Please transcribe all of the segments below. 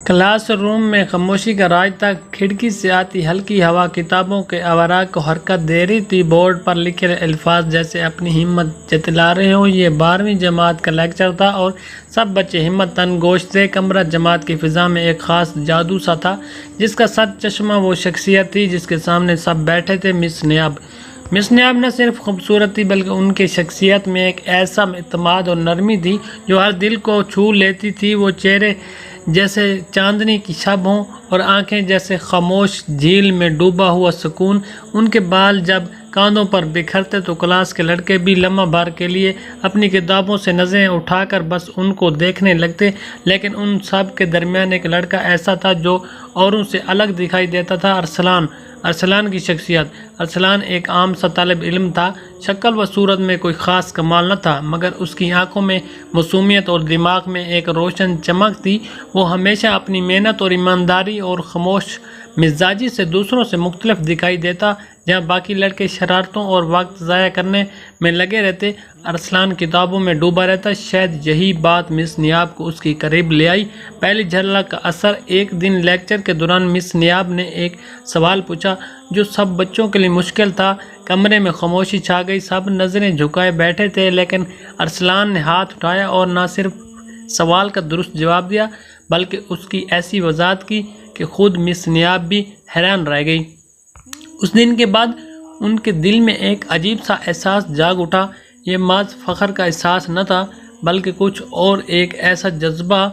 Class room میں خاموشی کا راج تھا۔ کھڑکی سے آتی ہلکی ہوا کتابوں کے اوراق کو حرکت دے رہی تھی۔ بورڈ پر لکھے الفاظ جیسے اپنی ہمت جتلا رہے ہوں۔ یہ 12ویں جماعت کا لیکچر تھا اور سب بچے ہمت تن گوش تھے۔ کمرہ جماعت کی فضا میں ایک خاص جادو سا تھا جس کا سچ چشمہ وہ شخصیت تھی جس کے سامنے سب بیٹھے تھے، مس نیاب۔ مس نیاب نہ صرف خوبصورت تھی بلکہ ان کی شخصیت میں ایک ایسا اعتماد اور نرمی تھی جو ہر دل کو چھو لیتی تھی۔ وہ چہرے جیسے چاندنی کی شب ہوں اور آنکھیں جیسے خاموش جھیل میں ڈوبا ہوا سکون۔ ان کے بال جب کاندھوں پر بکھرتے تو کلاس کے لڑکے بھی لمحہ بھر کے لیے اپنی کتابوں سے نظریں اٹھا کر بس ان کو دیکھنے لگتے، لیکن ان سب کے درمیان ایک لڑکا ایسا تھا جو اوروں سے الگ دکھائی دیتا تھا، ارسلان کی شخصیت۔ ارسلان ایک عام سا طالب علم تھا۔ شکل و صورت میں کوئی خاص کمال نہ تھا، مگر اس کی آنکھوں میں معصومیت اور دماغ میں ایک روشن چمک تھی۔ وہ ہمیشہ اپنی محنت اور ایمانداری اور خاموش مزاجی سے دوسروں سے مختلف دکھائی دیتا۔ جہاں باقی لڑکے شرارتوں اور وقت ضائع کرنے میں لگے رہتے، ارسلان کتابوں میں ڈوبا رہتا۔ شاید یہی بات مس نیاب کو اس کے قریب لے آئی۔ پہلی جھلک کا اثر۔ ایک دن لیکچر کے دوران مس نیاب نے ایک سوال پوچھا جو سب بچوں کے لیے مشکل تھا۔ کمرے میں خاموشی چھا گئی، سب نظریں جھکائے بیٹھے تھے، لیکن ارسلان نے ہاتھ اٹھایا اور نہ صرف سوال کا درست جواب دیا بلکہ اس کی ایسی وضاحت کی کہ خود مس نیاب بھی حیران رہ گئی۔ اس دن کے بعد ان کے دل میں ایک عجیب سا احساس جاگ اٹھا۔ یہ محض فخر کا احساس نہ تھا بلکہ کچھ اور، ایک ایسا جذبہ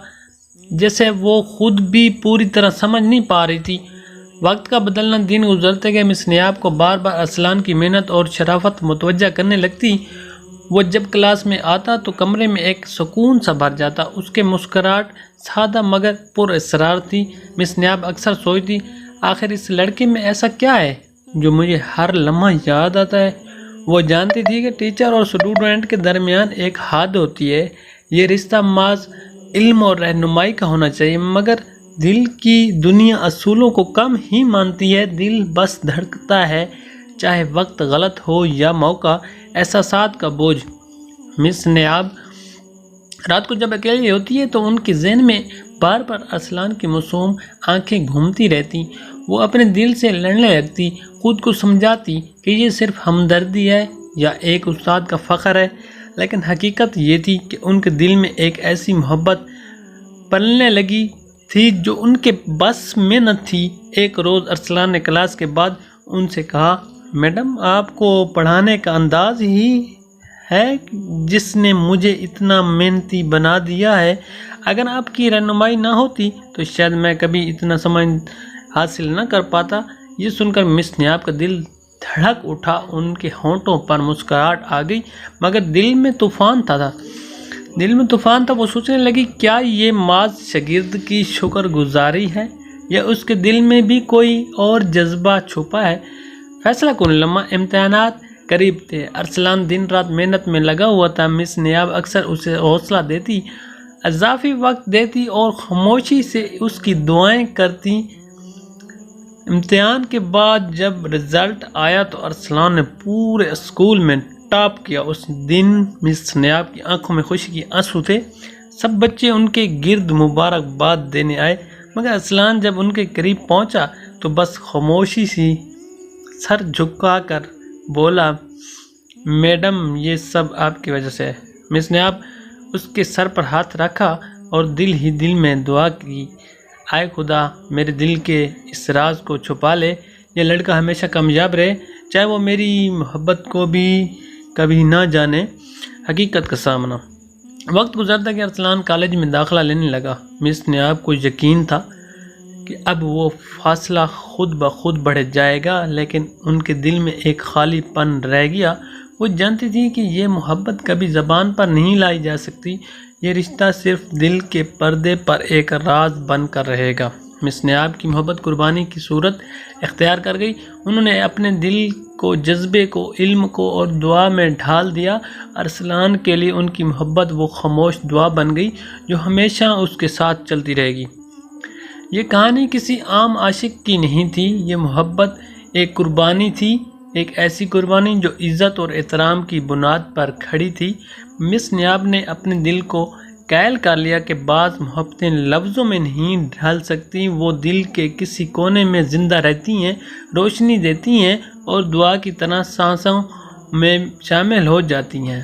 جسے وہ خود بھی پوری طرح سمجھ نہیں پا رہی تھی۔ وقت کا بدلنا، دن گزرتے گئے، مس نیاب کو بار بار ارسلان کی محنت اور شرافت متوجہ کرنے لگتی۔ وہ جب کلاس میں آتا تو کمرے میں ایک سکون سا بھر جاتا۔ اس کے مسکراہٹ سادہ مگر پر اسرار تھی۔ مس نیاب اکثر سوچتی، آخر اس لڑکے میں ایسا کیا ہے جو مجھے ہر لمحہ یاد آتا ہے۔ وہ جانتی تھی کہ ٹیچر اور اسٹوڈنٹ کے درمیان ایک حد ہوتی ہے، یہ رشتہ محض علم اور رہنمائی کا ہونا چاہیے، مگر دل کی دنیا اصولوں کو کم ہی مانتی ہے۔ دل بس دھڑکتا ہے، چاہے وقت غلط ہو یا موقع۔ احساسات کا بوجھ۔ مس نیاب رات کو جب اکیلی ہوتی ہے تو ان کے ذہن میں بار بار ارسلان کی معصوم آنکھیں گھومتی رہتی۔ وہ اپنے دل سے لڑنے لگتی، خود کو سمجھاتی کہ یہ صرف ہمدردی ہے یا ایک استاد کا فخر ہے، لیکن حقیقت یہ تھی کہ ان کے دل میں ایک ایسی محبت پلنے لگی تھی جو ان کے بس میں نہ تھی۔ ایک روز ارسلان نے کلاس کے بعد ان سے کہا، میڈم، آپ کو پڑھانے کا انداز ہی ہے جس نے مجھے اتنا محنتی بنا دیا ہے۔ اگر آپ کی رہنمائی نہ ہوتی تو شاید میں کبھی اتنا سمجھ حاصل نہ کر پاتا۔ یہ سن کر مس نیاب کا دل دھڑک اٹھا، ان کے ہونٹوں پر مسکراہٹ آ گئی، مگر دل میں طوفان تھا۔ وہ سوچنے لگی، کیا یہ محض شاگرد کی شکر گزاری ہے یا اس کے دل میں بھی کوئی اور جذبہ چھپا ہے؟ فیصلہ کن لمحہ۔ امتحانات قریب تھے۔ ارسلان دن رات محنت میں لگا ہوا تھا۔ مس نیاب اکثر اسے حوصلہ دیتی، اضافی وقت دیتی اور خاموشی سے اس کی دعائیں کرتی۔ امتحان کے بعد جب رزلٹ آیا تو ارسلان نے پورے اسکول میں ٹاپ کیا۔ اس دن مس نیاب کی آنکھوں میں خوشی کے آنسو تھے۔ سب بچے ان کے گرد مبارکباد دینے آئے، مگر ارسلان جب ان کے قریب پہنچا تو بس خاموشی سی سر جھکا کر بولا، میڈم، یہ سب آپ کی وجہ سے ہے۔ مس نیاب اس کے سر پر ہاتھ رکھا اور دل ہی دل میں دعا کی، آئے خدا میرے دل کے اس راز کو چھپا لے، یہ لڑکا ہمیشہ کامیاب رہے، چاہے وہ میری محبت کو بھی کبھی نہ جانے۔ حقیقت کا سامنا۔ وقت گزرتا کہ ارسلان کالج میں داخلہ لینے لگا۔ مس نیاب کو یقین تھا کہ اب وہ فاصلہ خود بخود بڑھ جائے گا، لیکن ان کے دل میں ایک خالی پن رہ گیا۔ وہ جانتی تھی کہ یہ محبت کبھی زبان پر نہیں لائی جا سکتی، یہ رشتہ صرف دل کے پردے پر ایک راز بن کر رہے گا۔ مس نیاب کی محبت قربانی کی صورت اختیار کر گئی۔ انہوں نے اپنے دل کو، جذبے کو، علم کو اور دعا میں ڈھال دیا۔ ارسلان کے لیے ان کی محبت وہ خاموش دعا بن گئی جو ہمیشہ اس کے ساتھ چلتی رہے گی۔ یہ کہانی کسی عام عاشق کی نہیں تھی، یہ محبت ایک قربانی تھی، ایک ایسی قربانی جو عزت اور احترام کی بنیاد پر کھڑی تھی۔ مس نیاب نے اپنے دل کو قائل کر لیا کہ بعض محبتیں لفظوں میں نہیں ڈھل سکتی، وہ دل کے کسی کونے میں زندہ رہتی ہیں، روشنی دیتی ہیں اور دعا کی طرح سانسوں میں شامل ہو جاتی ہیں۔